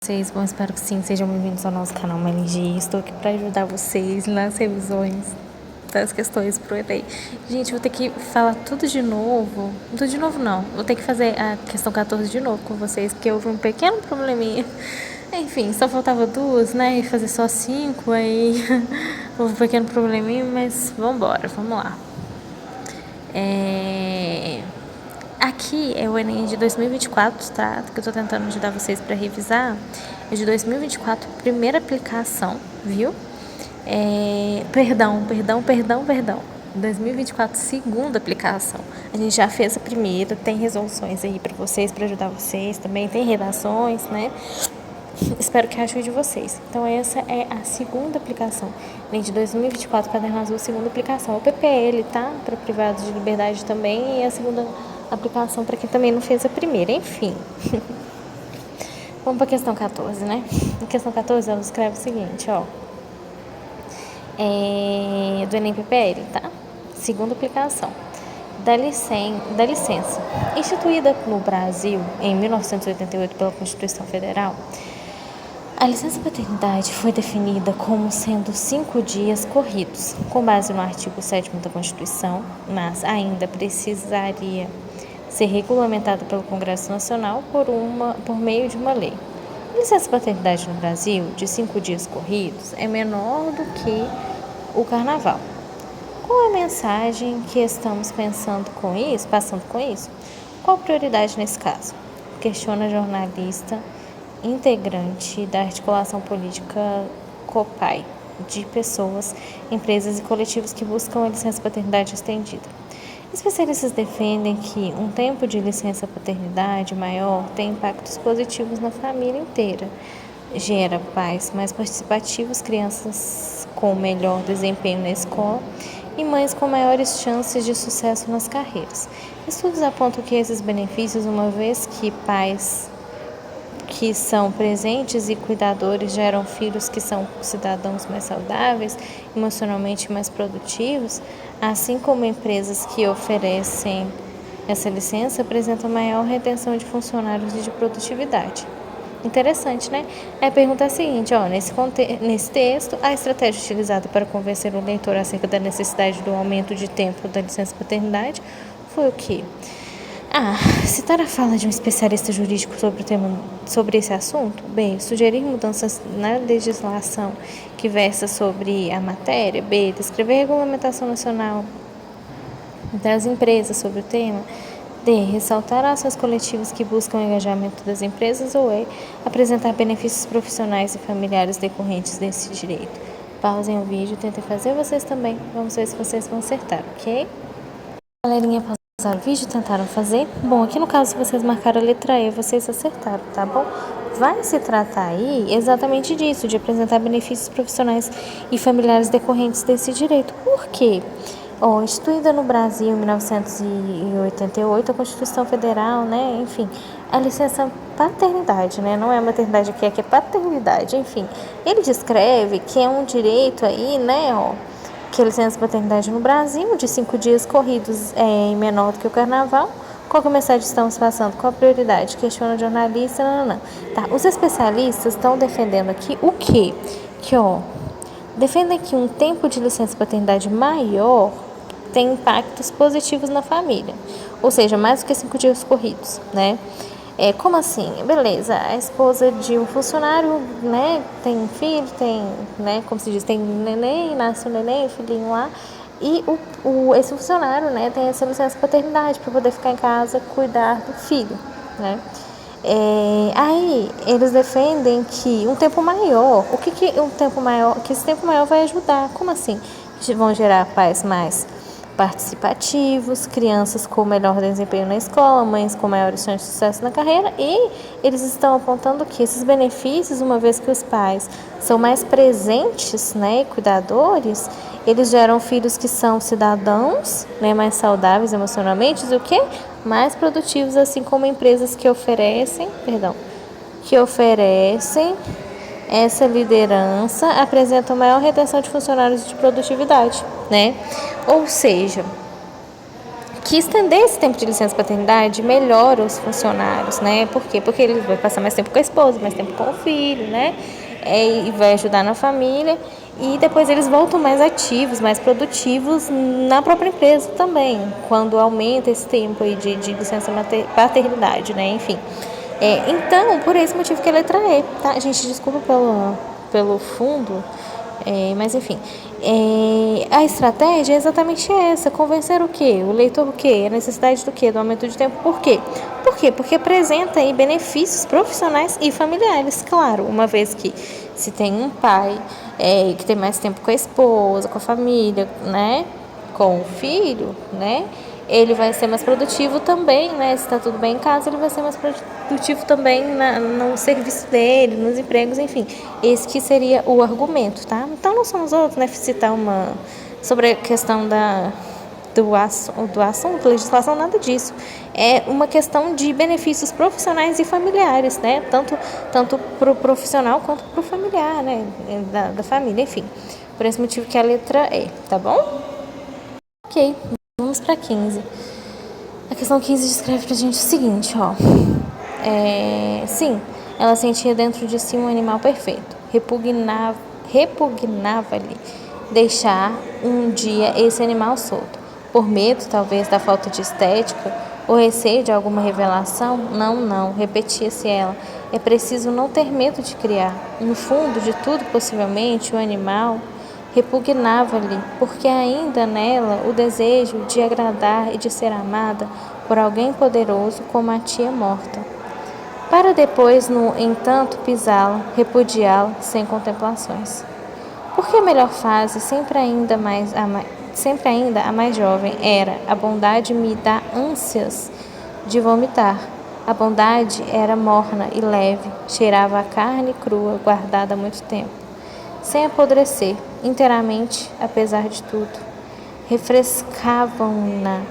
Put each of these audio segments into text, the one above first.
Vocês, bom, espero que sim, sejam bem-vindos ao nosso canal MLG. Estou aqui para ajudar vocês nas revisões das questões pro Enem. Gente, vou ter que falar tudo de novo. Tudo de novo não, vou ter que fazer a questão 14 de novo com vocês, porque houve um pequeno probleminha. Enfim, só faltava duas, né, e fazer só 5, aí houve um pequeno probleminha, mas vambora, vamos lá. Aqui é o Enem de 2024, tá? Que eu tô tentando ajudar vocês para revisar. É de 2024, primeira aplicação, viu? Perdão. 2024, segunda aplicação. A gente já fez a primeira, tem resoluções aí para vocês, para ajudar vocês também, tem redações, né? Espero que ajude vocês. Então, essa é a segunda aplicação. Enem de 2024, Caderno Azul, segunda aplicação. O PPL, tá? Para privados de liberdade também. E a segunda aplicação para quem também não fez a primeira. Enfim. Vamos para a questão 14, né? Na questão 14, ela escreve o seguinte, ó. Do Enem PPL, tá? Segunda aplicação. Dá licença. Instituída no Brasil em 1988 pela Constituição Federal, a licença paternidade foi definida como sendo 5 dias corridos, com base no artigo 7º da Constituição, mas ainda precisaria ser regulamentada pelo Congresso Nacional por meio de uma lei. A licença paternidade no Brasil, de 5 dias corridos, é menor do que o Carnaval. Qual a mensagem que estamos passando com isso? Qual prioridade nesse caso? Questiona a jornalista integrante da articulação política COPAI, de pessoas, empresas e coletivos que buscam a licença paternidade estendida. Especialistas defendem que um tempo de licença paternidade maior tem impactos positivos na família inteira. Gera pais mais participativos, crianças com melhor desempenho na escola e mães com maiores chances de sucesso nas carreiras. Estudos apontam que esses benefícios, uma vez que pais que são presentes e cuidadores geram filhos que são cidadãos mais saudáveis, emocionalmente mais produtivos, assim como empresas que oferecem essa licença apresentam maior retenção de funcionários e de produtividade. Interessante, né? A pergunta é a seguinte, ó, nesse texto, a estratégia utilizada para convencer o leitor acerca da necessidade do aumento de tempo da licença paternidade foi o quê? Citar a fala de um especialista jurídico sobre esse assunto. B. Sugerir mudanças na legislação que versa sobre a matéria. B. Descrever a regulamentação nacional das empresas sobre o tema. D. Ressaltar ações coletivas que buscam o engajamento das empresas. Ou E. Apresentar benefícios profissionais e familiares decorrentes desse direito. Pausem o vídeo, tentem fazer vocês também. Vamos ver se vocês vão acertar, ok? Galerinha, pausaram o vídeo, tentaram fazer. Bom, aqui no caso, se vocês marcaram a letra E, vocês acertaram, tá bom? Vai se tratar aí exatamente disso, de apresentar benefícios profissionais e familiares decorrentes desse direito. Por quê? Instituída no Brasil em 1988, a Constituição Federal, né, enfim, a licença paternidade, né, não é maternidade aqui é paternidade, enfim, ele descreve que é um direito aí, né, que a licença paternidade no Brasil, de 5 dias corridos, é menor do que o Carnaval. Qual que a mensagem estamos passando? Qual a prioridade? Questiona o jornalista, Tá, os especialistas estão defendendo aqui o quê? Defendem que um tempo de licença paternidade maior tem impactos positivos na família, ou seja, mais do que 5 dias corridos, né? Como assim? Beleza, a esposa de um funcionário, né, tem um filho, tem, né, como se diz, tem um neném, nasce um neném, um filhinho lá, e esse funcionário, né, tem essa licença paternidade para poder ficar em casa, cuidar do filho, né? Aí eles defendem que um tempo maior, que esse tempo maior vai ajudar, como assim? Vão gerar pais mais participativos, crianças com melhor desempenho na escola, mães com maiores chances de sucesso na carreira, e eles estão apontando que esses benefícios, uma vez que os pais são mais presentes, né, e cuidadores, eles geram filhos que são cidadãos, né, mais saudáveis emocionalmente, e o que? Mais produtivos, assim como empresas que oferecem essa liderança apresenta maior retenção de funcionários de produtividade, né? Ou seja, que estender esse tempo de licença paternidade melhora os funcionários, né? Por quê? Porque ele vai passar mais tempo com a esposa, mais tempo com o filho, né? E vai ajudar na família. E depois eles voltam mais ativos, mais produtivos na própria empresa também, quando aumenta esse tempo aí de licença paternidade, né? Enfim. Então, por esse motivo que a letra E, tá? Gente, desculpa pelo fundo, mas enfim. A estratégia é exatamente essa, convencer o quê? O leitor o quê? A necessidade do quê? Do aumento de tempo. Por quê? Por quê? Porque apresenta aí benefícios profissionais e familiares, claro, uma vez que se tem um pai que tem mais tempo com a esposa, com a família, né? Com o filho, né? Ele vai ser mais produtivo também, né? Se está tudo bem em casa, ele vai ser mais produtivo também no serviço dele, nos empregos, enfim. Esse que seria o argumento, tá? Então não somos outros, né? Citar sobre a questão do assunto, legislação, nada disso. É uma questão de benefícios profissionais e familiares, né? Tanto para o profissional quanto para o familiar, né? Da família, enfim. Por esse motivo que a letra E, tá bom? Ok, vamos para 15. A questão 15 descreve pra gente o seguinte, ó. Sim, ela sentia dentro de si um animal perfeito. Repugnava-lhe deixar um dia esse animal solto. Por medo, talvez, da falta de estética, ou receio de alguma revelação? Não, repetia-se ela. É preciso não ter medo de criar. No fundo de tudo, possivelmente, o animal repugnava-lhe, porque ainda nela o desejo de agradar e de ser amada por alguém poderoso como a tia morta, para depois, no entanto, pisá-la, repudiá-la sem contemplações. Porque a melhor fase, sempre ainda a mais jovem, era: a bondade me dá ânsias de vomitar. A bondade era morna e leve, cheirava a carne crua guardada há muito tempo, sem apodrecer, inteiramente, apesar de tudo. Refrescavam-na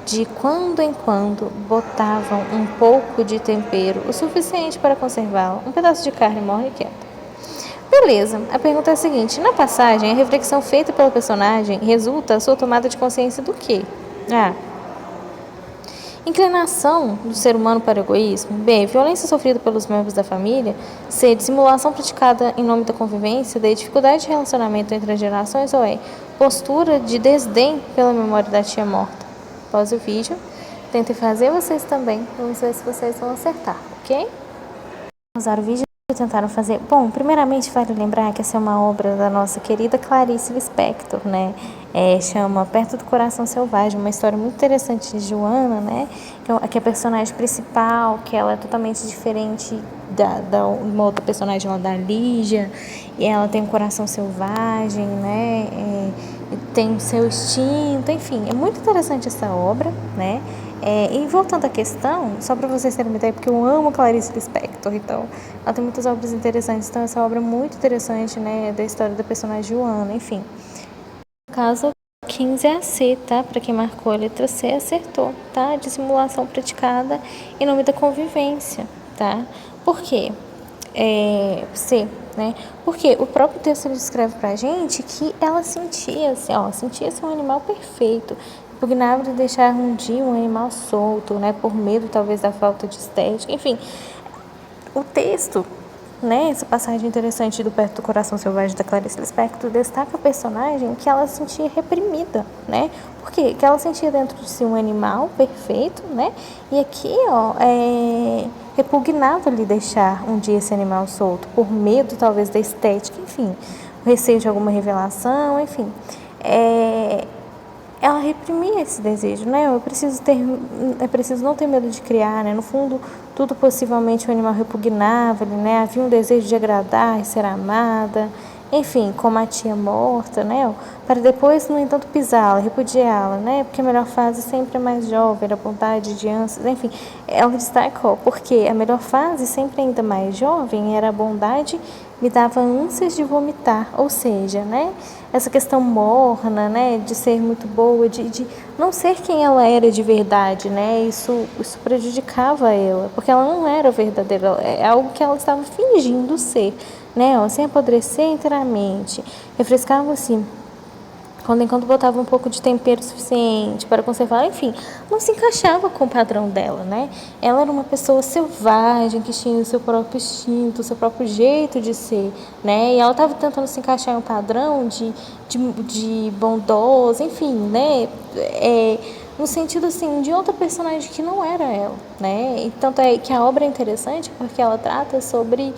de quando em quando, botavam um pouco de tempero, o suficiente para conservá-la, um pedaço de carne morna e quieta. Beleza, a pergunta é a seguinte: na passagem, a reflexão feita pelo personagem resulta a sua tomada de consciência do quê? A. Inclinação do ser humano para o egoísmo. B. Violência sofrida pelos membros da família. C. Dissimulação praticada em nome da convivência. D. Dificuldade de relacionamento entre as gerações. Ou E. Postura de desdém pela memória da tia morta. Pause o vídeo. Tentem fazer vocês também. Vamos ver se vocês vão acertar, ok? Usar o vídeo e tentaram fazer. Bom, primeiramente vale lembrar que essa é uma obra da nossa querida Clarice Lispector, né? Chama Perto do Coração Selvagem, uma história muito interessante de Joana, né? Que é a personagem principal, que ela é totalmente diferente da uma outra personagem lá da Lígia, e ela tem um coração selvagem, né? Tem o seu instinto, enfim, é muito interessante essa obra, né? E voltando à questão, só para vocês terem uma ideia, porque eu amo Clarice Lispector, então ela tem muitas obras interessantes, então essa obra é muito interessante, né, da história da personagem Joana, enfim. No caso, 15 é a C, tá? Para quem marcou a letra C, acertou, tá? Dissimulação praticada em nome da convivência, tá? Por quê? C, né? Porque o próprio texto ele descreve pra gente que ela sentia-se um animal perfeito, repugnava de deixar um dia um animal solto, né? Por medo talvez da falta de estética, enfim. O texto, né, essa passagem interessante do Perto do Coração Selvagem da Clarice Lispector destaca a personagem que ela sentia reprimida, né? Por quê? Que ela sentia dentro de si um animal perfeito, né? E aqui, repugnava-lhe deixar um dia esse animal solto, por medo talvez da estética, enfim, o receio de alguma revelação, enfim. Ela reprimia esse desejo, né? É preciso não ter medo de criar, né? No fundo, tudo possivelmente o animal repugnava-lhe, né? Havia um desejo de agradar e ser amada, enfim, como a tia morta, né? Para depois, no entanto, pisá-la, repudiá-la, né? Porque a melhor fase sempre é mais jovem, a vontade de ânsias, enfim. Ela destacou, porque a melhor fase sempre ainda mais jovem era a bondade me dava ânsias de vomitar, ou seja, né, essa questão morna, né, de ser muito boa, de não ser quem ela era de verdade, né, isso prejudicava ela, porque ela não era verdadeira, é algo que ela estava fingindo ser, né, sem apodrecer inteiramente, refrescava-se quando enquanto botava um pouco de tempero suficiente para conservar, enfim, não se encaixava com o padrão dela, né? Ela era uma pessoa selvagem, que tinha o seu próprio instinto, o seu próprio jeito de ser, né? E ela estava tentando se encaixar em um padrão de bondosa, enfim, né? No sentido, assim, de outra personagem que não era ela, né? E tanto é que a obra é interessante porque ela trata sobre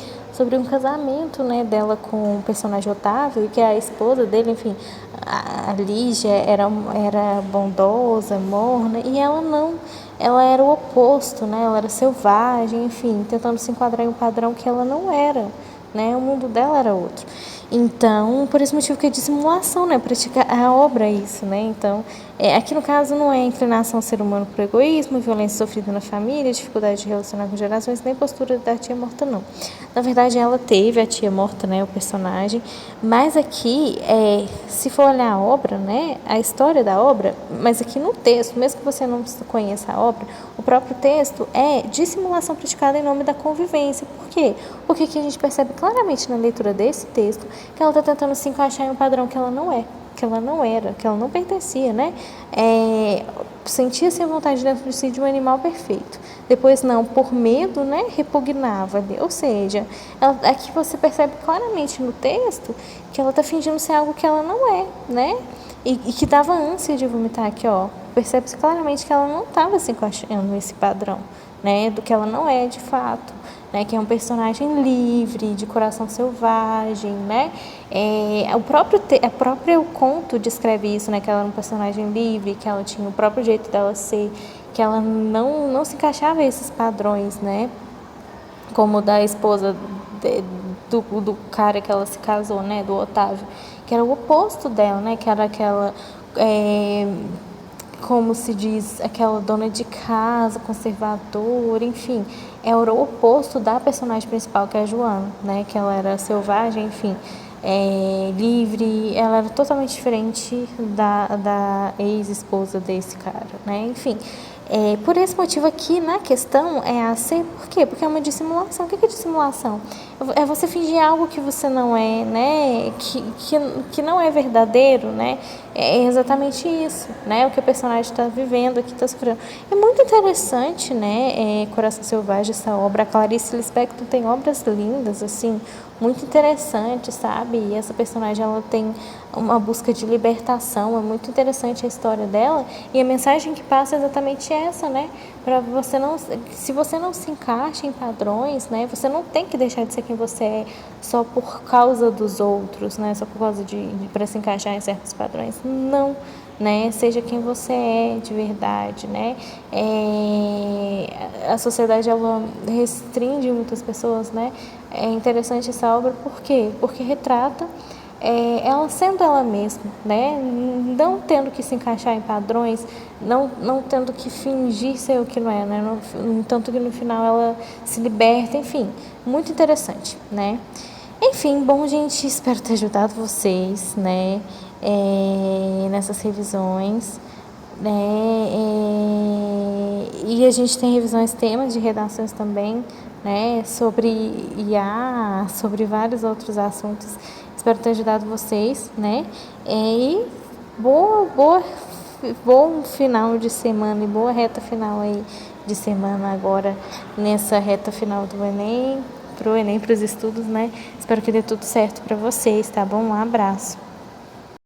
um casamento, né, dela com o personagem Otávio, que é a esposa dele, enfim, a Lígia era bondosa, morna, e ela não, ela era o oposto, né, ela era selvagem, enfim, tentando se enquadrar em um padrão que ela não era, né, o mundo dela era outro. Então, por esse motivo que é dissimulação, né, praticar a obra é isso, né, então, aqui no caso não é inclinação ao ser humano por egoísmo, violência sofrida na família, dificuldade de relacionar com gerações, nem postura da tia morta, não. Na verdade, ela teve a tia morta, né, o personagem, mas aqui, se for olhar a obra, né, a história da obra, mas aqui no texto, mesmo que você não conheça a obra, o próprio texto é dissimulação praticada em nome da convivência. Por quê? Porque aqui a gente percebe claramente na leitura desse texto que ela está tentando se encaixar em um padrão que ela não é, que ela não era, que ela não pertencia, né? Sentia-se a vontade dentro de si de um animal perfeito. Depois não, por medo, né, repugnava ali. Ou seja, aqui você percebe claramente no texto que ela está fingindo ser algo que ela não é, né? E que dava ânsia de vomitar aqui, ó. Percebe-se claramente que ela não estava se encaixando nesse padrão, né, do que ela não é de fato. Né, que é um personagem livre, de coração selvagem, né? O próprio conto descreve isso, né? Que ela era um personagem livre, que ela tinha o próprio jeito dela ser, que ela não se encaixava em esses padrões, né? Como da esposa do cara que ela se casou, né? Do Otávio, que era o oposto dela, né? Que era aquela como se diz, aquela dona de casa, conservadora, enfim, era o oposto da personagem principal, que é a Joana, né, que ela era selvagem, enfim, livre, ela era totalmente diferente da ex-esposa desse cara, né, enfim. Por esse motivo aqui, na questão, é a C, por quê? Porque é uma dissimulação. O que é dissimulação? É você fingir algo que você não é, né? Que não é verdadeiro, né? É exatamente isso, né? O que o personagem está vivendo aqui, está sofrendo. É muito interessante, né? Coração Selvagem, essa obra. A Clarice Lispector tem obras lindas, assim, muito interessantes, sabe? E essa personagem, ela tem uma busca de libertação, é muito interessante a história dela, e a mensagem que passa é exatamente essa, né? Para você não, se você não se encaixa em padrões, né? Você não tem que deixar de ser quem você é só por causa dos outros, né? Só por causa para se encaixar em certos padrões. Não, né? Seja quem você é de verdade, né? A sociedade, ela restringe muitas pessoas, né? É interessante essa obra, por quê? Porque retrata ela sendo ela mesma, né? Não tendo que se encaixar em padrões, não tendo que fingir ser o que não é, né? Tanto que no final ela se liberta, enfim, muito interessante, né? Enfim, bom, gente, espero ter ajudado vocês, né? Nessas revisões, né? E a gente tem revisões temas de redações também, né? Sobre IA, sobre vários outros assuntos. Espero ter ajudado vocês, né? E bom final de semana e boa reta final aí de semana agora, nessa reta final do Enem, para os estudos, né? Espero que dê tudo certo para vocês, tá bom? Um abraço.